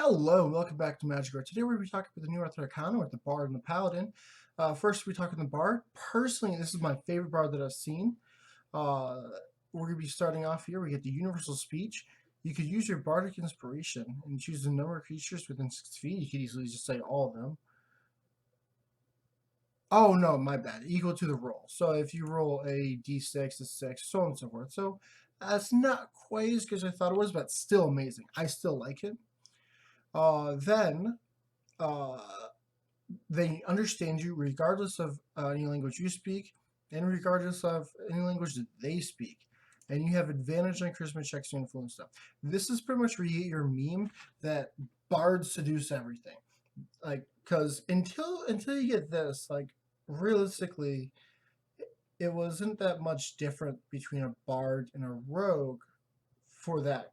Hello, welcome back to Magic Art. Today we're going to be talking about the new arcana with the Bard and the Paladin. First, we're talking the Bard. Personally, this is my favorite Bard that I've seen. Uh, we're going to be starting off here. We get the Universal Speech. You could use your Bardic Inspiration and choose the number of creatures within 6 feet. You could easily just say all of them. Oh no, my bad. Equal to the roll. So if you roll a d6, a 6, so on and so forth. So that's not quite as good as I thought it was, but still amazing. I still like it. Then uh, they understand you regardless of any language you speak and regardless of any language that they speak. And you have advantage on charisma checks to influence them. This is pretty much where you get your meme that bards seduce everything. Like, because until you get this, like, realistically, it wasn't that much different between a bard and a rogue for that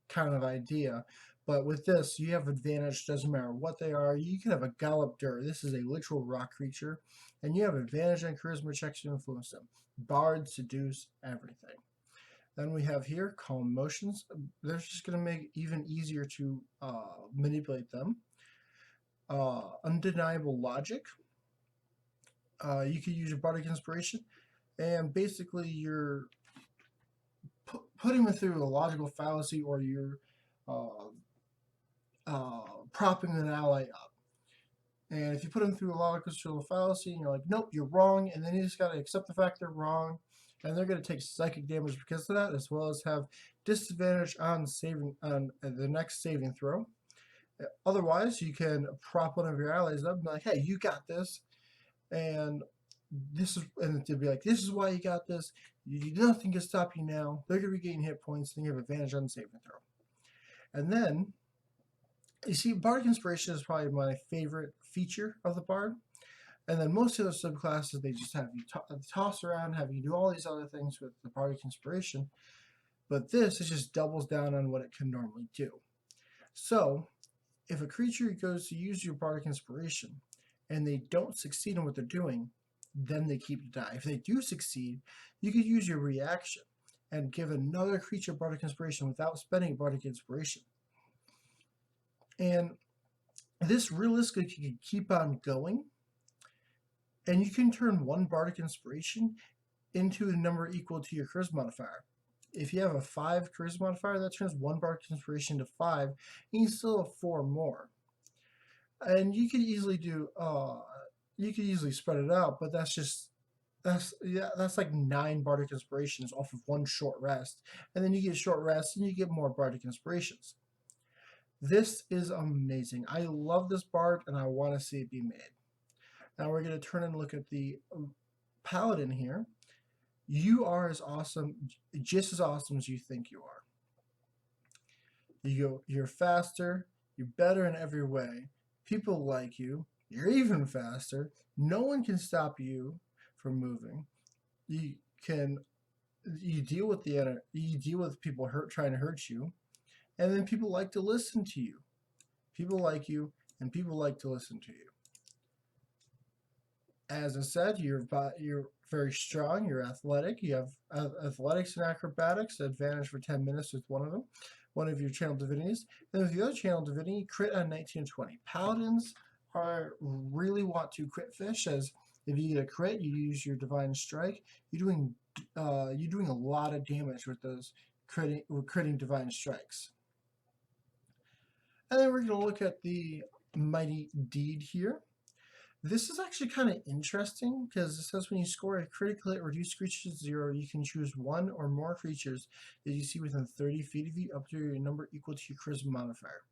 kind of idea. But with this, you have advantage, doesn't matter what they are. You can have a Gallop Dur. This is a literal rock creature. And you have advantage on charisma checks to influence them. Bard, seduce, everything. Then we have here calm motions. They're just going to make it even easier to manipulate them. Undeniable logic. You could use your bardic inspiration, and basically you're putting them through a logical fallacy, or you're propping an ally up. And if you put them through a logical fallacy and you're like, nope, you're wrong, and then you just got to accept the fact they're wrong, and they're going to take psychic damage because of that, as well as have disadvantage on the next saving throw. Otherwise, you can prop one of your allies up and be like, hey, you got this, and they'll be like, this is why you got this. Nothing can stop you now. They're going to be gaining hit points, and you have advantage on the saving throw. And then, you see, Bardic Inspiration is probably my favorite feature of the Bard. And then most of the subclasses, they just have you toss around, have you do all these other things with the Bardic Inspiration. But this, it just doubles down on what it can normally do. So, if a creature goes to use your Bardic Inspiration, and they don't succeed in what they're doing, then they keep to die. If they do succeed, you could use your reaction and give another creature Bardic Inspiration without spending Bardic Inspiration. And this realistically can keep on going. And you can turn one Bardic Inspiration into a number equal to your Charisma modifier. If you have a 5 Charisma modifier, that turns one Bardic Inspiration to 5, and you still have 4 more. And you could easily do, you could easily spread it out, but that's like 9 Bardic Inspirations off of one short rest. And then you get short rest, and you get more Bardic Inspirations. This is amazing. I love this Bard, and I want to see it be made. Now we're going to turn and look at the Paladin here. You are as awesome, just as awesome as you think you are. You're faster, you're better in every way. People like you. You're even faster. No one can stop you from moving. You deal with people trying to hurt you, and then people like to listen to you. People like you, and people like to listen to you. As I said, you're very strong. You're athletic. You have athletics and acrobatics. Advantage for 10 minutes with one of them, one of your channel divinities. Then with the other channel divinity, crit on 19 and 20. Paladins really want to crit fish, as if you get a crit, you use your divine strike. You're doing a lot of damage with those critting divine strikes. And then we're going to look at the mighty deed here. This is actually kind of interesting because it says when you score a critical hit, reduce creatures to 0, you can choose one or more creatures that you see within 30 feet of you up to your number equal to your charisma modifier.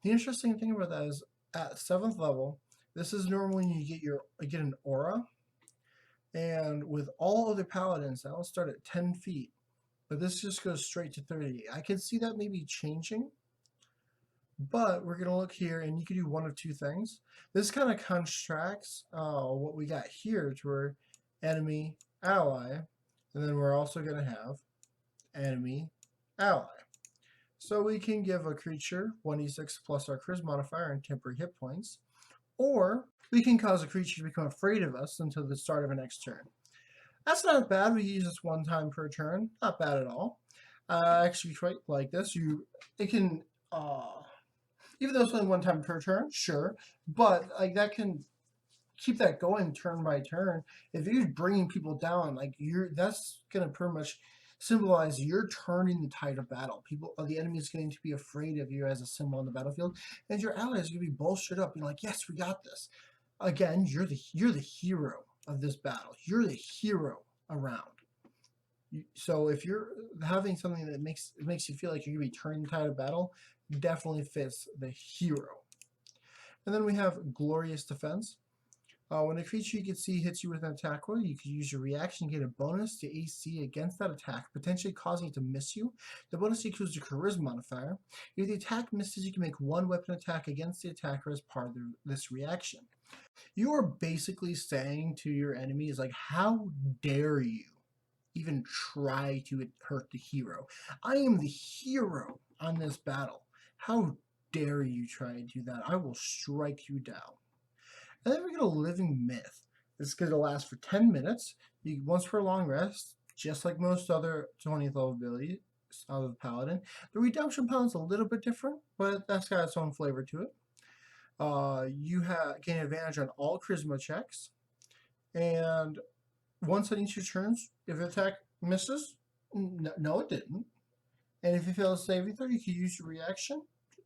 The interesting thing about that is at 7th level, this is normally when you get an aura, and with all other paladins, that will start at 10 feet, but this just goes straight to 30. I can see that maybe changing. But we're going to look here, and you can do one of two things. This kind of contracts what we got here to our enemy ally, and then we're also going to have enemy ally. So we can give a creature 1d6 plus our charisma modifier and temporary hit points, or we can cause a creature to become afraid of us until the start of our next turn. That's not bad. We use this one time per turn. Not bad at all. Actually, quite like this. It can Even though it's only one time per turn, sure, but like that can keep that going turn by turn. If you're bringing people down, like that's gonna pretty much symbolize you're turning the tide of battle. People, the enemy is going to be afraid of you as a symbol on the battlefield, and your allies are gonna be bolstered up. You're like, yes, we got this. Again, you're the hero of this battle. You're the hero around. So if you're having something that makes you feel like you're gonna be turning the tide of battle, definitely fits the hero. And then we have glorious defense. When a creature you can see hits you with an attack roll, you can use your reaction to get a bonus to AC against that attack, potentially causing it to miss you. The bonus equals your charisma modifier. If the attack misses, you can make one weapon attack against the attacker as part of this reaction. You are basically saying to your enemies, like, how dare you even try to hurt the hero? I am the hero on this battle. How dare you try and do that? I will strike you down. And then we get a living myth. This is going to last for 10 minutes, once per long rest, just like most other 20th level abilities out of the paladin. The redemption paladin is a little bit different, but that's got its own flavor to it. You gain advantage on all charisma checks, and once on each of your turns, if the attack misses, no, it didn't. And if you fail a saving throw, you can use your reaction.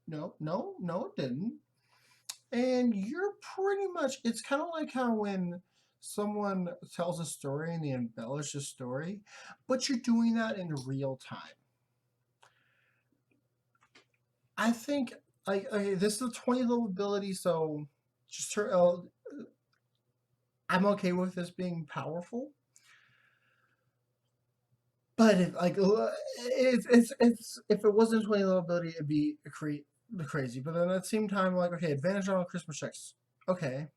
No, it didn't. And you're pretty much, it's kind of like how when someone tells a story and they embellish a story, but you're doing that in real time. I think, this is a 20 level ability, so just I'm okay with this being powerful. But if if it wasn't 20 level ability, it'd be crazy. But then at the same time, like, okay, advantage on all Christmas checks. Okay.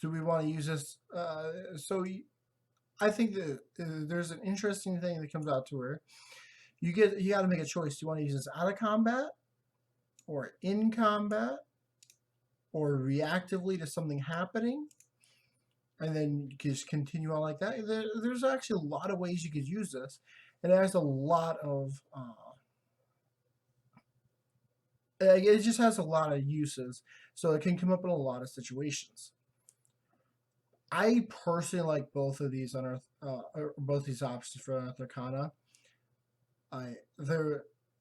Do we want to use this? I think that there's an interesting thing that comes out to where you got to make a choice. Do you want to use this out of combat, or in combat, or reactively to something happening, and then you just continue on like that? There's actually a lot of ways you could use this, and it has a lot of it just has a lot of uses, so it can come up in a lot of situations. I personally like both of these both these options for Unearthed Arcana.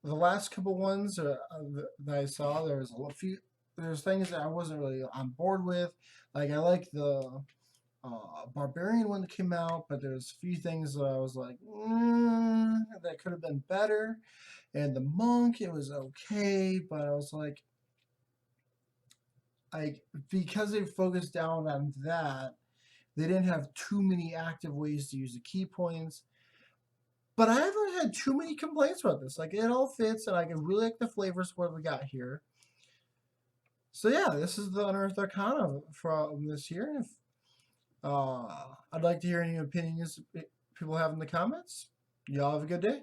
The last couple ones that I saw, there's things that I wasn't really on board with. Like, I like the Barbarian one that came out, but there's a few things that I was like, that could have been better. And the Monk, it was okay, but I was like, because they focused down on that, they didn't have too many active ways to use the key points. But I haven't had too many complaints about this. Like, it all fits, and I can really like the flavors of what we got here. So yeah, this is the Unearthed Arcana from this year. I'd like to hear any opinions people have in the comments. Y'all have a good day.